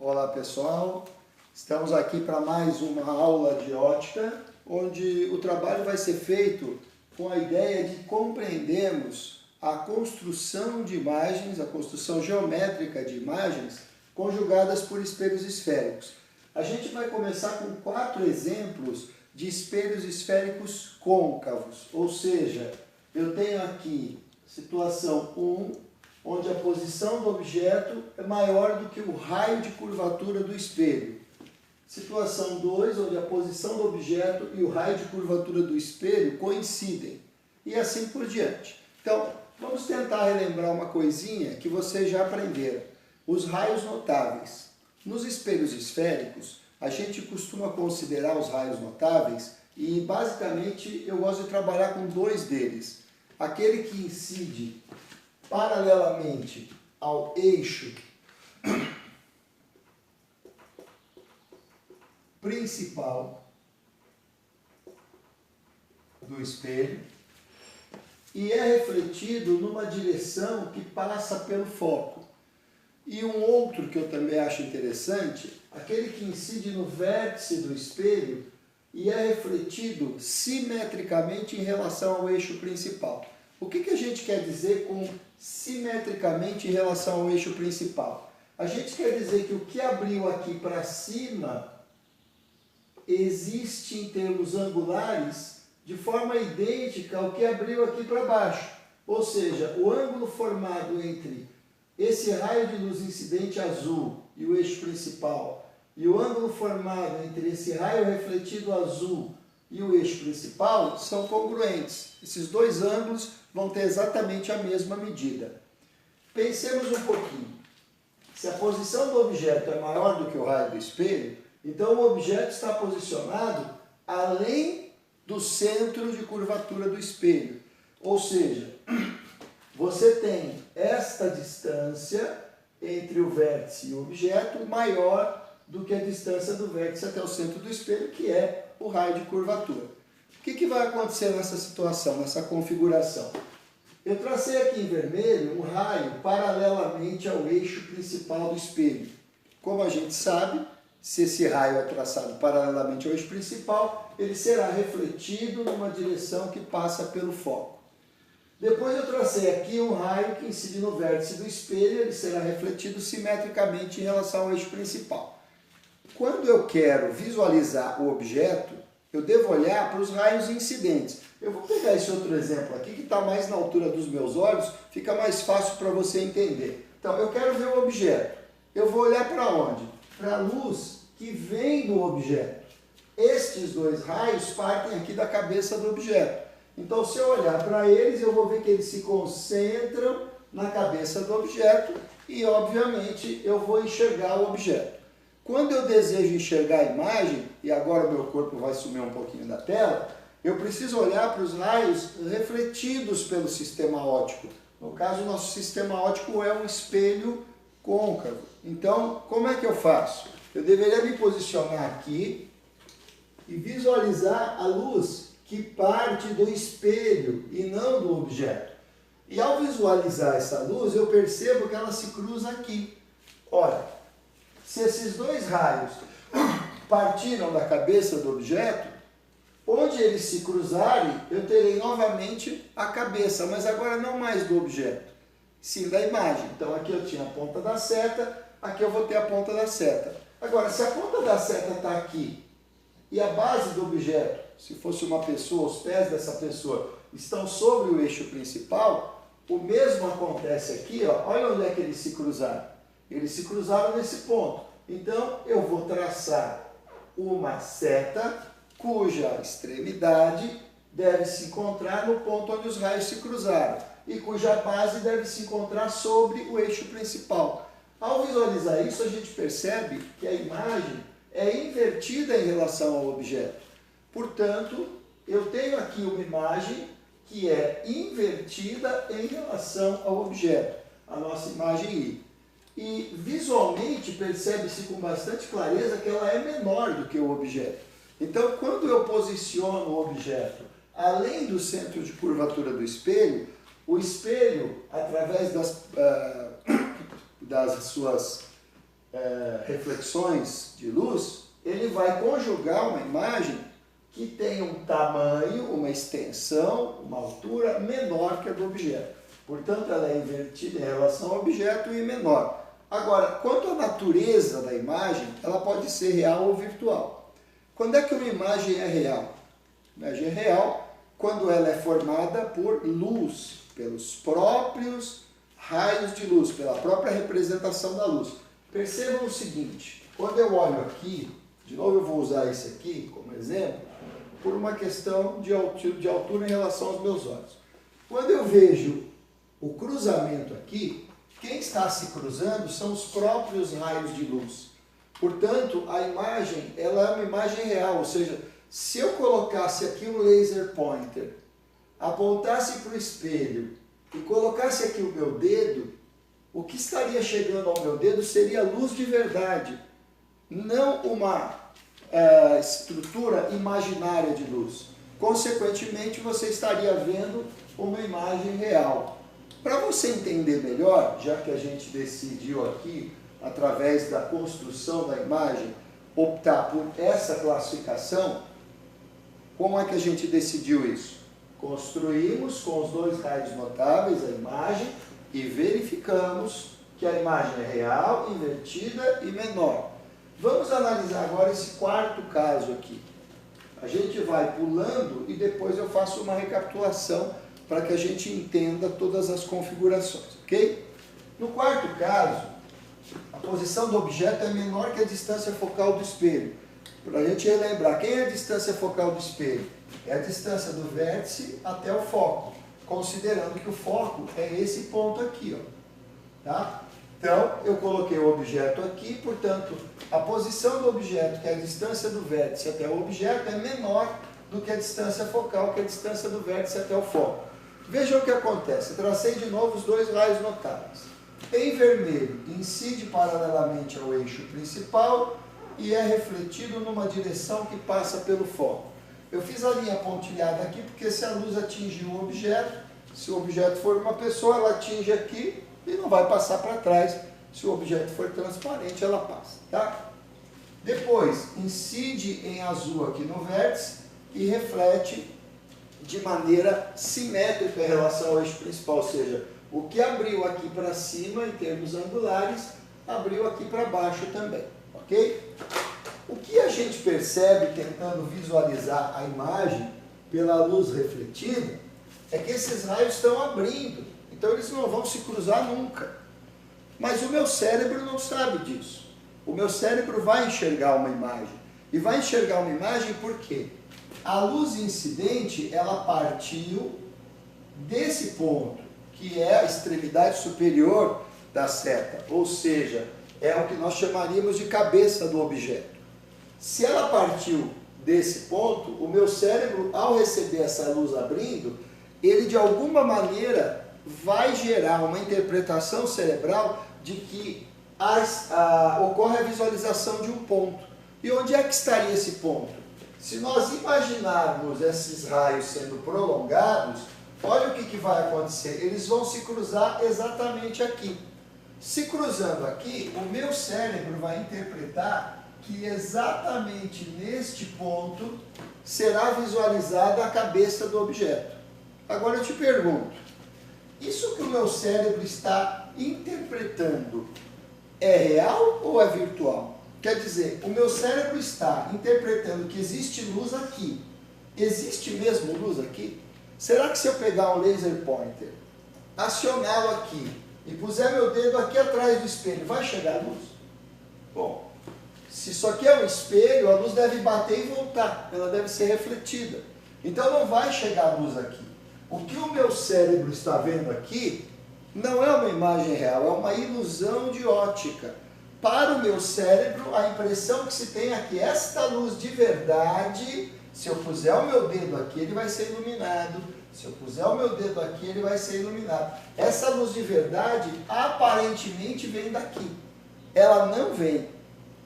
Olá pessoal, estamos aqui para mais uma aula de ótica, onde o trabalho vai ser feito com a ideia de compreendermos a construção de imagens, a construção geométrica de imagens conjugadas por espelhos esféricos. A gente vai começar com 4 exemplos de espelhos esféricos côncavos, ou seja, eu tenho aqui situação 1, onde a posição do objeto é maior do que o raio de curvatura do espelho. Situação 2, onde a posição do objeto e o raio de curvatura do espelho coincidem. E assim por diante. Então, vamos tentar relembrar uma coisinha que vocês já aprenderam. Os raios notáveis. Nos espelhos esféricos, a gente costuma considerar os raios notáveis e, basicamente, eu gosto de trabalhar com 2 deles. Aquele que incide paralelamente ao eixo principal do espelho e é refletido numa direção que passa pelo foco. E um outro que eu também acho interessante, aquele que incide no vértice do espelho e é refletido simetricamente em relação ao eixo principal. O que a gente quer dizer com simetricamente em relação ao eixo principal? A gente quer dizer que o que abriu aqui para cima existe em termos angulares de forma idêntica ao que abriu aqui para baixo. Ou seja, o ângulo formado entre esse raio de luz incidente azul e o eixo principal e o ângulo formado entre esse raio refletido azul e o eixo principal são congruentes. Esses 2 ângulos vão ter exatamente a mesma medida. Pensemos um pouquinho. Se a posição do objeto é maior do que o raio do espelho, então o objeto está posicionado além do centro de curvatura do espelho. Ou seja, você tem esta distância entre o vértice e o objeto maior do que a distância do vértice até o centro do espelho, que é o raio de curvatura. O que vai acontecer nessa situação, nessa configuração? Eu tracei aqui em vermelho um raio paralelamente ao eixo principal do espelho. Como a gente sabe, se esse raio é traçado paralelamente ao eixo principal, ele será refletido numa direção que passa pelo foco. Depois eu tracei aqui um raio que incide no vértice do espelho, ele será refletido simetricamente em relação ao eixo principal. Quando eu quero visualizar o objeto, eu devo olhar para os raios incidentes. Eu vou pegar esse outro exemplo aqui, que está mais na altura dos meus olhos, fica mais fácil para você entender. Então, eu quero ver o objeto. Eu vou olhar para onde? Para a luz que vem do objeto. Estes 2 raios partem aqui da cabeça do objeto. Então, se eu olhar para eles, eu vou ver que eles se concentram na cabeça do objeto e, obviamente, eu vou enxergar o objeto. Quando eu desejo enxergar a imagem, e agora o meu corpo vai sumir um pouquinho da tela, eu preciso olhar para os raios refletidos pelo sistema óptico. No caso, o nosso sistema óptico é um espelho côncavo. Então, como é que eu faço? Eu deveria me posicionar aqui e visualizar a luz que parte do espelho e não do objeto. E ao visualizar essa luz, eu percebo que ela se cruza aqui. Olha, se esses 2 raios partiram da cabeça do objeto, onde eles se cruzarem, eu terei novamente a cabeça, mas agora não mais do objeto, sim da imagem. Então aqui eu tinha a ponta da seta, aqui eu vou ter a ponta da seta. Agora, se a ponta da seta está aqui e a base do objeto, se fosse uma pessoa, os pés dessa pessoa estão sobre o eixo principal, o mesmo acontece aqui, ó. Olha onde é que eles se cruzaram. Eles se cruzaram nesse ponto. Então, eu vou traçar uma seta cuja extremidade deve se encontrar no ponto onde os raios se cruzaram e cuja base deve se encontrar sobre o eixo principal. Ao visualizar isso, a gente percebe que a imagem é invertida em relação ao objeto. Portanto, eu tenho aqui uma imagem que é invertida em relação ao objeto, a nossa imagem I. E visualmente percebe-se com bastante clareza que ela é menor do que o objeto. Então, quando eu posiciono o objeto além do centro de curvatura do espelho, o espelho, através das suas reflexões de luz, ele vai conjugar uma imagem que tem um tamanho, uma extensão, uma altura menor que a do objeto. Portanto, ela é invertida em relação ao objeto e menor. Agora, quanto à natureza da imagem, ela pode ser real ou virtual. Quando é que uma imagem é real? A imagem é real quando ela é formada por luz, pelos próprios raios de luz, pela própria representação da luz. Percebam o seguinte, quando eu olho aqui, de novo eu vou usar esse aqui como exemplo, por uma questão de altura em relação aos meus olhos. Quando eu vejo o cruzamento aqui, quem está se cruzando são os próprios raios de luz. Portanto, a imagem, ela é uma imagem real, ou seja, se eu colocasse aqui um laser pointer, apontasse para o espelho e colocasse aqui o meu dedo, o que estaria chegando ao meu dedo seria luz de verdade, não uma estrutura imaginária de luz. Consequentemente, você estaria vendo uma imagem real. Para você entender melhor, já que a gente decidiu aqui, através da construção da imagem, optar por essa classificação, como é que a gente decidiu isso? Construímos com os dois raios notáveis a imagem e verificamos que a imagem é real, invertida e menor. Vamos analisar agora esse quarto caso aqui. A gente vai pulando e depois eu faço uma recapitulação para que a gente entenda todas as configurações, ok? No quarto caso, a posição do objeto é menor que a distância focal do espelho. Para a gente relembrar, quem é a distância focal do espelho? É a distância do vértice até o foco, considerando que o foco é esse ponto aqui, ó, tá? Então, eu coloquei o objeto aqui, portanto, a posição do objeto, que é a distância do vértice até o objeto, é menor do que a distância focal, que é a distância do vértice até o foco. Veja o que acontece. Eu tracei de novo os dois raios notáveis. Em vermelho, incide paralelamente ao eixo principal e é refletido numa direção que passa pelo foco. Eu fiz a linha pontilhada aqui porque se a luz atingir o objeto, se o objeto for uma pessoa, ela atinge aqui e não vai passar para trás. Se o objeto for transparente, ela passa, tá? Depois, incide em azul aqui no vértice e reflete de maneira simétrica em relação ao eixo principal, ou seja, o que abriu aqui para cima, em termos angulares, abriu aqui para baixo também, ok? O que a gente percebe tentando visualizar a imagem pela luz refletida é que esses raios estão abrindo, então eles não vão se cruzar nunca. Mas o meu cérebro não sabe disso. O meu cérebro vai enxergar uma imagem. E vai enxergar uma imagem por quê? A luz incidente, ela partiu desse ponto, que é a extremidade superior da seta, ou seja, é o que nós chamaríamos de cabeça do objeto. Se ela partiu desse ponto, o meu cérebro, ao receber essa luz abrindo, ele de alguma maneira vai gerar uma interpretação cerebral de que ocorre a visualização de um ponto. E onde é que estaria esse ponto? Se nós imaginarmos esses raios sendo prolongados, olha o que vai acontecer. Eles vão se cruzar exatamente aqui. Se cruzando aqui, o meu cérebro vai interpretar que exatamente neste ponto será visualizada a cabeça do objeto. Agora eu te pergunto, isso que o meu cérebro está interpretando é real ou é virtual? Quer dizer, o meu cérebro está interpretando que existe luz aqui. Existe mesmo luz aqui? Será que se eu pegar um laser pointer, acioná-lo aqui e puser meu dedo aqui atrás do espelho, vai chegar a luz? Bom, se isso aqui é um espelho, a luz deve bater e voltar, ela deve ser refletida. Então não vai chegar a luz aqui. O que o meu cérebro está vendo aqui não é uma imagem real, é uma ilusão de ótica. Para o meu cérebro, a impressão que se tem é que esta luz de verdade, se eu puser o meu dedo aqui, ele vai ser iluminado. Se eu puser o meu dedo aqui, ele vai ser iluminado. Essa luz de verdade, aparentemente, vem daqui. Ela não vem.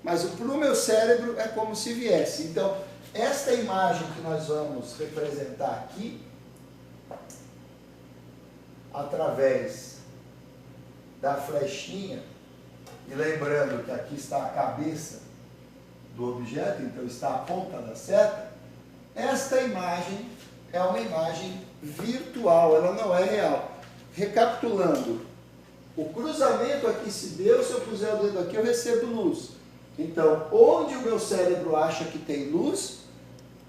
Mas para o meu cérebro é como se viesse. Então, esta imagem que nós vamos representar aqui, através da flechinha, e lembrando que aqui está a cabeça do objeto, então está a ponta da seta, esta imagem é uma imagem virtual, ela não é real. Recapitulando, o cruzamento aqui se deu, se eu puser o dedo aqui eu recebo luz. Então, onde o meu cérebro acha que tem luz,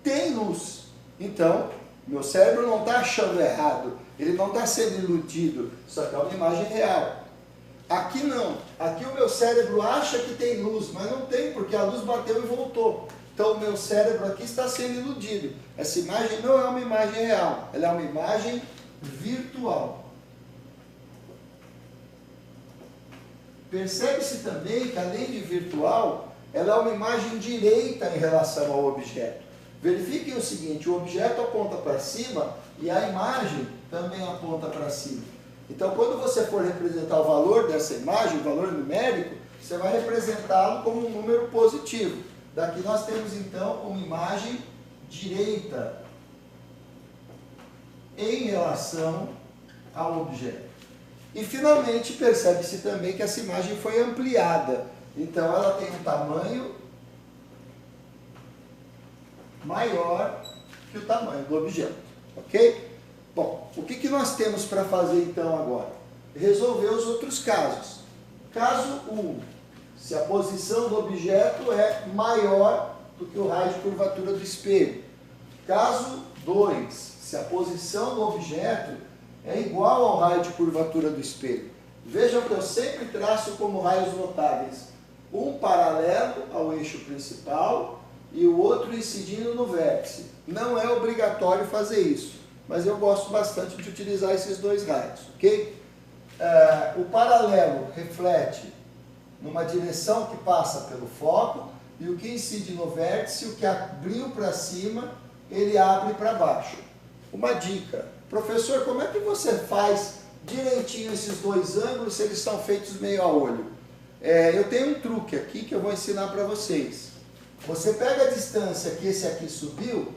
tem luz. Então, meu cérebro não está achando errado, ele não está sendo iludido, só que é uma imagem real. Aqui não, aqui o meu cérebro acha que tem luz, mas não tem, porque a luz bateu e voltou. Então o meu cérebro aqui está sendo iludido. Essa imagem não é uma imagem real, ela é uma imagem virtual. Percebe-se também que além de virtual, ela é uma imagem direita em relação ao objeto. Verifiquem o seguinte, o objeto aponta para cima e a imagem também aponta para cima. Então, quando você for representar o valor dessa imagem, o valor numérico, você vai representá-lo como um número positivo. Daqui nós temos, então, uma imagem direita em relação ao objeto. E, finalmente, percebe-se também que essa imagem foi ampliada. Então, ela tem um tamanho maior que o tamanho do objeto. Ok? Bom, o que nós temos para fazer então agora? Resolver os outros casos. Caso 1, se a posição do objeto é maior do que o raio de curvatura do espelho. Caso 2, se a posição do objeto é igual ao raio de curvatura do espelho. Vejam que eu sempre traço como raios notáveis um paralelo ao eixo principal e o outro incidindo no vértice. Não é obrigatório fazer isso, mas eu gosto bastante de utilizar esses dois raios, ok? O paralelo reflete numa direção que passa pelo foco e o que incide no vértice, o que abriu para cima, ele abre para baixo. Uma dica, professor, como é que você faz direitinho esses dois ângulos se eles estão feitos meio a olho? Eu tenho um truque aqui que eu vou ensinar para vocês. Você pega a distância que esse aqui subiu,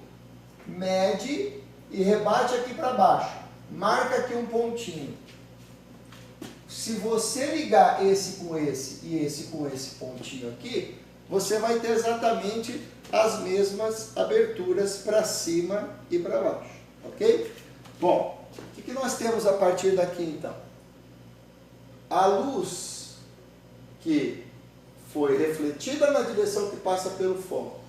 mede e rebate aqui para baixo. Marca aqui um pontinho. Se você ligar esse com esse e esse com esse pontinho aqui, você vai ter exatamente as mesmas aberturas para cima e para baixo. Ok? Bom, o que nós temos a partir daqui então? A luz que foi refletida na direção que passa pelo foco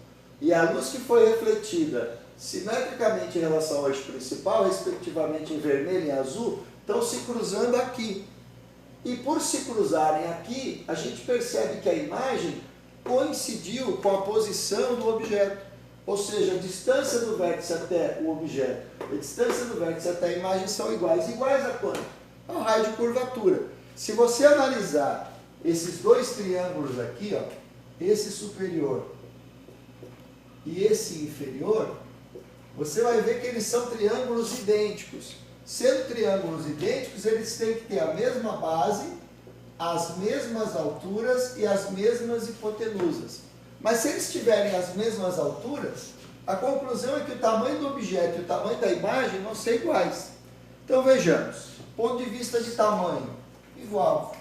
e a luz que foi refletida simetricamente em relação ao eixo principal, respectivamente em vermelho e azul, estão se cruzando aqui. E por se cruzarem aqui, a gente percebe que a imagem coincidiu com a posição do objeto. Ou seja, a distância do vértice até o objeto e a distância do vértice até a imagem são iguais. Iguais a quanto? Ao raio de curvatura. Se você analisar esses dois triângulos aqui, ó, esse superior e esse inferior, você vai ver que eles são triângulos idênticos. Sendo triângulos idênticos, eles têm que ter a mesma base, as mesmas alturas e as mesmas hipotenusas. Mas se eles tiverem as mesmas alturas, a conclusão é que o tamanho do objeto e o tamanho da imagem vão ser iguais. Então vejamos, ponto de vista de tamanho, igual.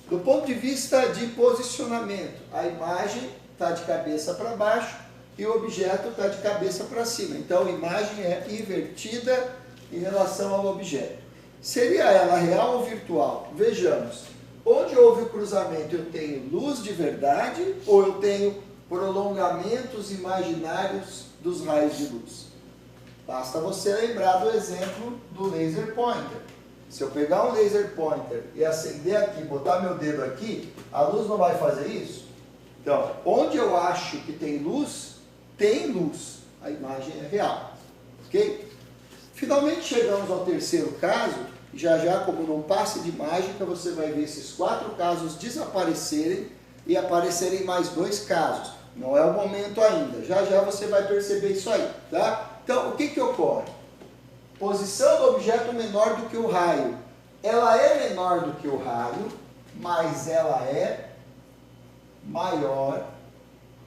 Do ponto de vista de posicionamento, a imagem está de cabeça para baixo e o objeto está de cabeça para cima. Então a imagem é invertida em relação ao objeto. Seria ela real ou virtual? Vejamos. Onde houve o cruzamento, eu tenho luz de verdade ou eu tenho prolongamentos imaginários dos raios de luz? Basta você lembrar do exemplo do laser pointer. Se eu pegar um laser pointer e acender aqui, botar meu dedo aqui, a luz não vai fazer isso? Então, onde eu acho que tem luz, a imagem é real. Ok? Finalmente chegamos ao terceiro caso, já como num passe de mágica, você vai ver esses 4 casos desaparecerem e aparecerem mais 2 casos. Não é o momento ainda, já você vai perceber isso aí, tá? Então, o que ocorre? Posição do objeto menor do que o raio. Ela é menor do que o raio, mas ela é maior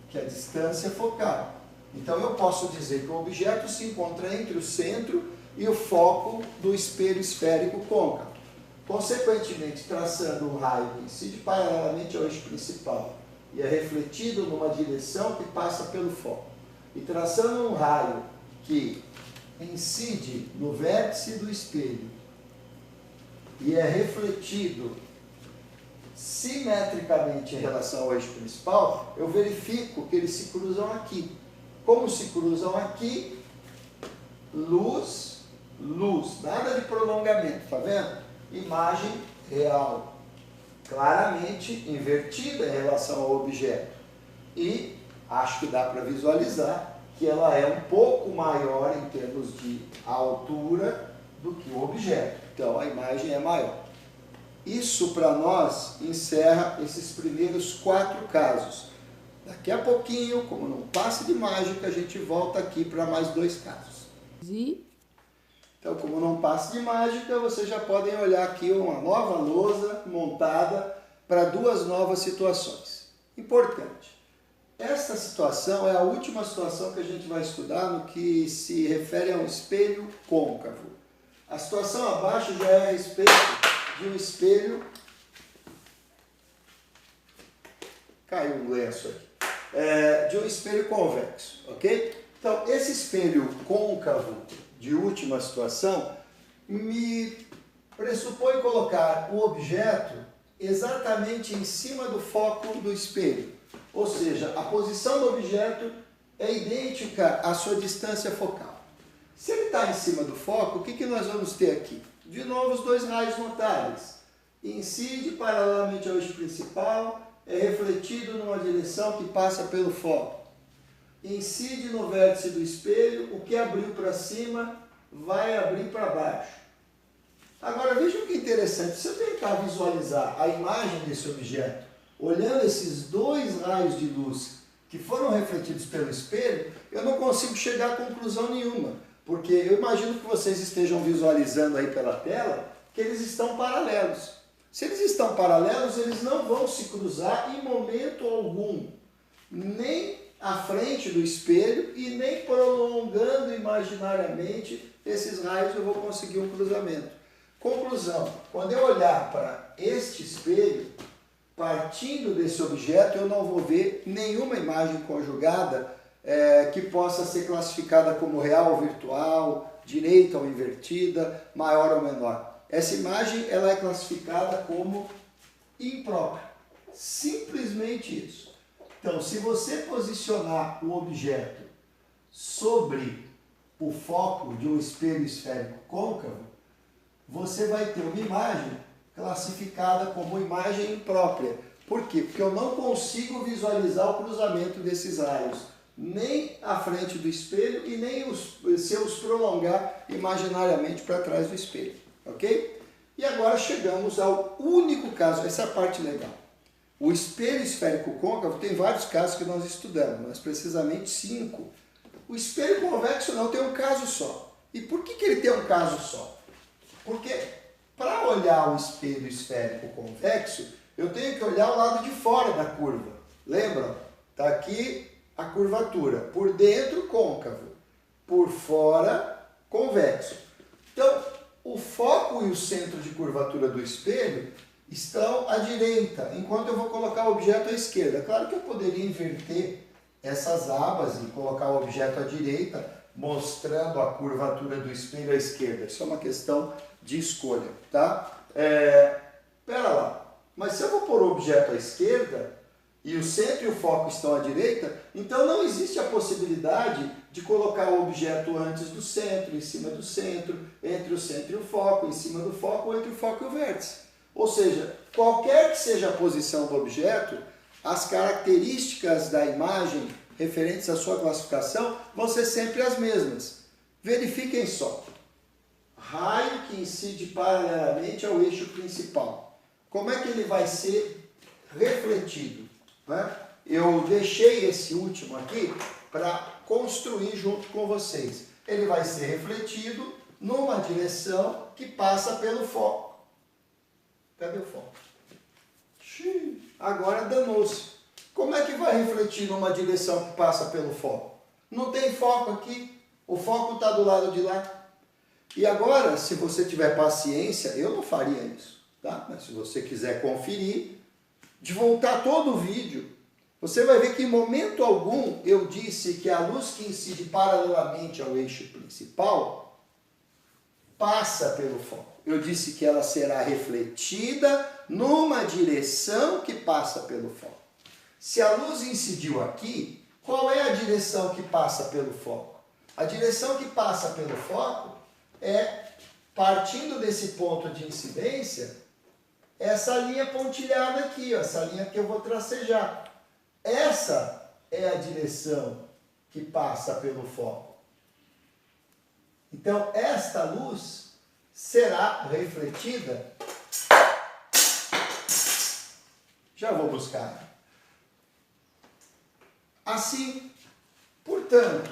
que a distância focal. Então eu posso dizer que o objeto se encontra entre o centro e o foco do espelho esférico côncavo. Consequentemente, traçando um raio que incide paralelamente ao eixo principal e é refletido numa direção que passa pelo foco, e traçando um raio que incide no vértice do espelho e é refletido simetricamente em relação ao eixo principal, eu verifico que eles se cruzam aqui. Como se cruzam aqui, luz, luz, nada de prolongamento, tá vendo? Imagem real, claramente invertida em relação ao objeto. E acho que dá para visualizar que ela é um pouco maior em termos de altura do que o objeto. Então a imagem é maior. Isso para nós encerra esses primeiros 4 casos. Daqui a pouquinho, como num passe de mágica, a gente volta aqui para mais 2 casos. Então, como num passe de mágica, vocês já podem olhar aqui uma nova lousa montada para 2 novas situações. Importante. Esta situação é a última situação que a gente vai estudar no que se refere a um espelho côncavo. A situação abaixo já é a respeito de um espelho... Caiu um lenço aqui. De um espelho convexo, ok? Então, esse espelho côncavo de última situação me pressupõe colocar o objeto exatamente em cima do foco do espelho. Ou seja, a posição do objeto é idêntica à sua distância focal. Se ele está em cima do foco, o que nós vamos ter aqui? De novo, os 2 raios notáveis. Incide paralelamente ao eixo principal, é refletido numa direção que passa pelo foco. Incide no vértice do espelho, o que abriu para cima vai abrir para baixo. Agora vejam que interessante, se eu tentar visualizar a imagem desse objeto, olhando esses 2 raios de luz que foram refletidos pelo espelho, eu não consigo chegar a conclusão nenhuma, porque eu imagino que vocês estejam visualizando aí pela tela que eles estão paralelos. Se eles estão paralelos, eles não vão se cruzar em momento algum, nem à frente do espelho e nem prolongando imaginariamente esses raios eu vou conseguir um cruzamento. Conclusão, quando eu olhar para este espelho, partindo desse objeto, eu não vou ver nenhuma imagem conjugada que possa ser classificada como real ou virtual, direita ou invertida, maior ou menor. Essa imagem ela é classificada como imprópria. Simplesmente isso. Então, se você posicionar o objeto sobre o foco de um espelho esférico côncavo, você vai ter uma imagem classificada como imagem imprópria. Por quê? Porque eu não consigo visualizar o cruzamento desses raios, nem à frente do espelho e nem se eu os prolongar imaginariamente para trás do espelho. Ok? E agora chegamos ao único caso, essa é a parte legal. O espelho esférico côncavo tem vários casos que nós estudamos, mas precisamente 5. O espelho convexo não, tem um caso só. E por que ele tem um caso só? Porque para olhar o espelho esférico convexo, eu tenho que olhar o lado de fora da curva. Lembram? Está aqui a curvatura. Por dentro, côncavo. Por fora, convexo. Então, o foco e o centro de curvatura do espelho estão à direita, enquanto eu vou colocar o objeto à esquerda. Claro que eu poderia inverter essas abas e colocar o objeto à direita, mostrando a curvatura do espelho à esquerda. Isso é uma questão de escolha, tá? Pera lá, mas se eu vou pôr o objeto à esquerda e o centro e o foco estão à direita, então não existe a possibilidade de colocar o objeto antes do centro, em cima do centro, entre o centro e o foco, em cima do foco ou entre o foco e o vértice. Ou seja, qualquer que seja a posição do objeto, as características da imagem referentes à sua classificação vão ser sempre as mesmas. Verifiquem só. Raio que incide paralelamente ao eixo principal. Como é que ele vai ser refletido? Né? Eu deixei esse último aqui para construir junto com vocês. Ele vai ser refletido numa direção que passa pelo foco. Cadê o foco? Agora danou-se. Como é que vai refletir numa direção que passa pelo foco? Não tem foco aqui. O foco está do lado de lá. E agora, se você tiver paciência, eu não faria isso. tá? Mas se você quiser conferir, de voltar todo o vídeo, você vai ver que em momento algum eu disse que a luz que incide paralelamente ao eixo principal passa pelo foco. Eu disse que ela será refletida numa direção que passa pelo foco. Se a luz incidiu aqui, qual é a direção que passa pelo foco? A direção que passa pelo foco é, partindo desse ponto de incidência, essa linha pontilhada aqui, ó, essa linha que eu vou tracejar. Essa é a direção que passa pelo foco. Então, esta luz será refletida. Já vou buscar. Assim, portanto,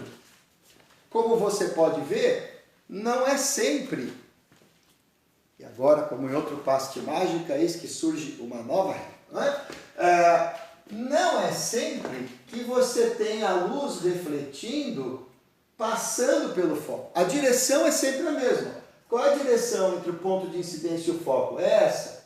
como você pode ver, não é sempre, e agora, como em outro passo de mágica, eis que surge uma nova regra, não é? Não é sempre que você tem a luz refletindo, passando pelo foco. A direção é sempre a mesma. Qual é a direção entre o ponto de incidência e o foco? É essa.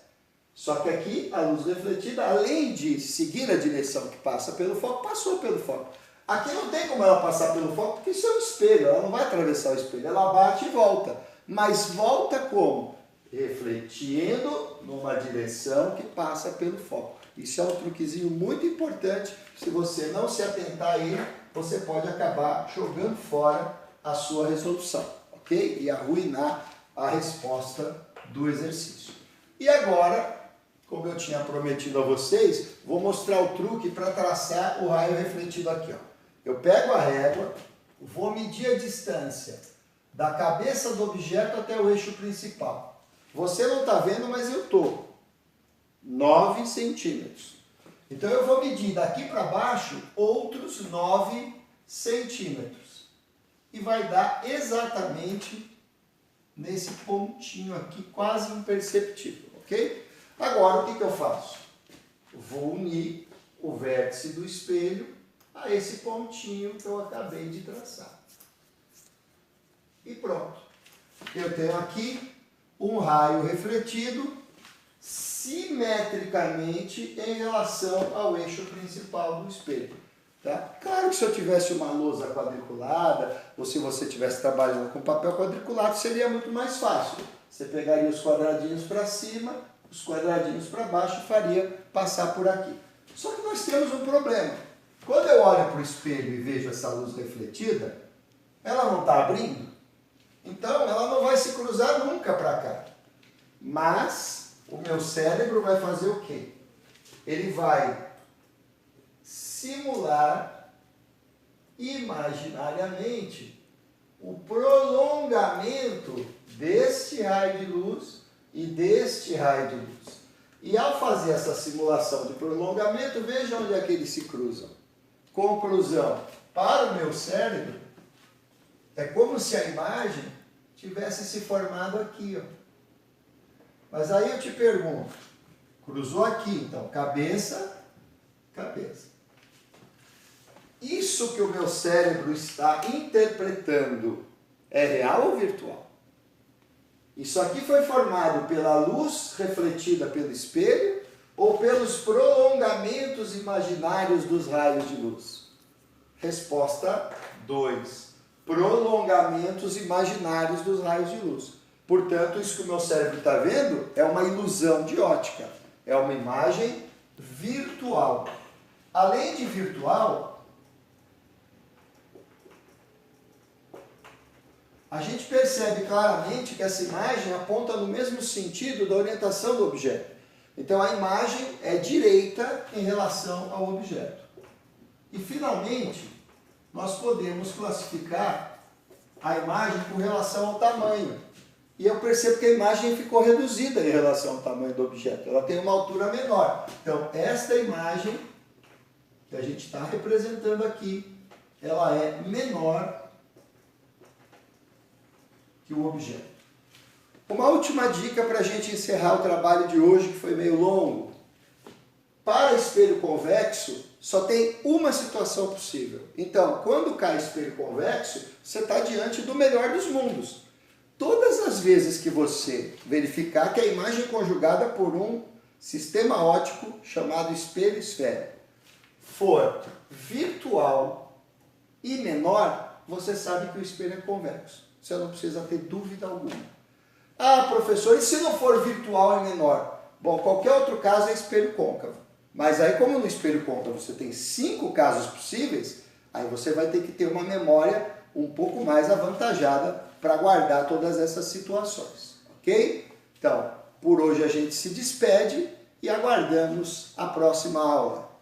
Só que aqui, a luz refletida, além de seguir a direção que passa pelo foco, passou pelo foco. Aqui não tem como ela passar pelo foco, porque isso é um espelho, ela não vai atravessar o espelho, ela bate e volta. Mas volta como? Refletindo numa direção que passa pelo foco. Isso é um truquezinho muito importante. Se você não se atentar a ele, você pode acabar jogando fora a sua resolução, ok? E arruinar a resposta do exercício. E agora, como eu tinha prometido a vocês, vou mostrar o truque para traçar o raio refletido aqui, ó. Eu pego a régua, vou medir a distância da cabeça do objeto até o eixo principal. Você não está vendo, mas eu estou. 9 centímetros. Então eu vou medir daqui para baixo outros 9 centímetros. E vai dar exatamente nesse pontinho aqui, quase imperceptível, ok? Agora o que eu faço? Vou unir o vértice do espelho a esse pontinho que eu acabei de traçar. E pronto. Eu tenho aqui um raio refletido simetricamente em relação ao eixo principal do espelho. Tá? Claro que se eu tivesse uma lousa quadriculada, ou se você estivesse trabalhando com papel quadriculado, seria muito mais fácil. Você pegaria os quadradinhos para cima, os quadradinhos para baixo e faria passar por aqui. Só que nós temos um problema. Quando eu olho para o espelho e vejo essa luz refletida, ela não está abrindo. Então, ela não vai se cruzar nunca para cá. Mas o meu cérebro vai fazer o quê? Ele vai simular imaginariamente o prolongamento deste raio de luz e deste raio de luz. E ao fazer essa simulação de prolongamento, veja onde é que eles se cruzam. Conclusão, para o meu cérebro, é como se a imagem tivesse se formado aqui, ó. Mas aí eu te pergunto, cruzou aqui, então, cabeça, cabeça. Isso que o meu cérebro está interpretando é real ou virtual? Isso aqui foi formado pela luz refletida pelo espelho ou pelos prolongamentos imaginários dos raios de luz? Resposta 2. Prolongamentos imaginários dos raios de luz. Portanto, isso que o meu cérebro está vendo é uma ilusão de ótica. É uma imagem virtual. Além de virtual, a gente percebe claramente que essa imagem aponta no mesmo sentido da orientação do objeto. Então, a imagem é direita em relação ao objeto. E, finalmente, nós podemos classificar a imagem com relação ao tamanho. E eu percebo que a imagem ficou reduzida em relação ao tamanho do objeto. Ela tem uma altura menor. Então, esta imagem que a gente está representando aqui, ela é menor que o objeto. Uma última dica para a gente encerrar o trabalho de hoje, que foi meio longo. Para espelho convexo, só tem uma situação possível. Então, quando cai espelho convexo, você está diante do melhor dos mundos. todas as vezes que você verificar que a imagem é conjugada por um sistema óptico chamado espelho esférico for virtual e menor, você sabe que o espelho é convexo. Você não precisa ter dúvida alguma. Ah, professor, e se não for virtual e menor? Bom, qualquer outro caso é espelho côncavo. Mas aí, como no espelho côncavo você tem 5 casos possíveis, aí você vai ter que ter uma memória um pouco mais avantajada para guardar todas essas situações, ok? Então, por hoje a gente se despede e aguardamos a próxima aula.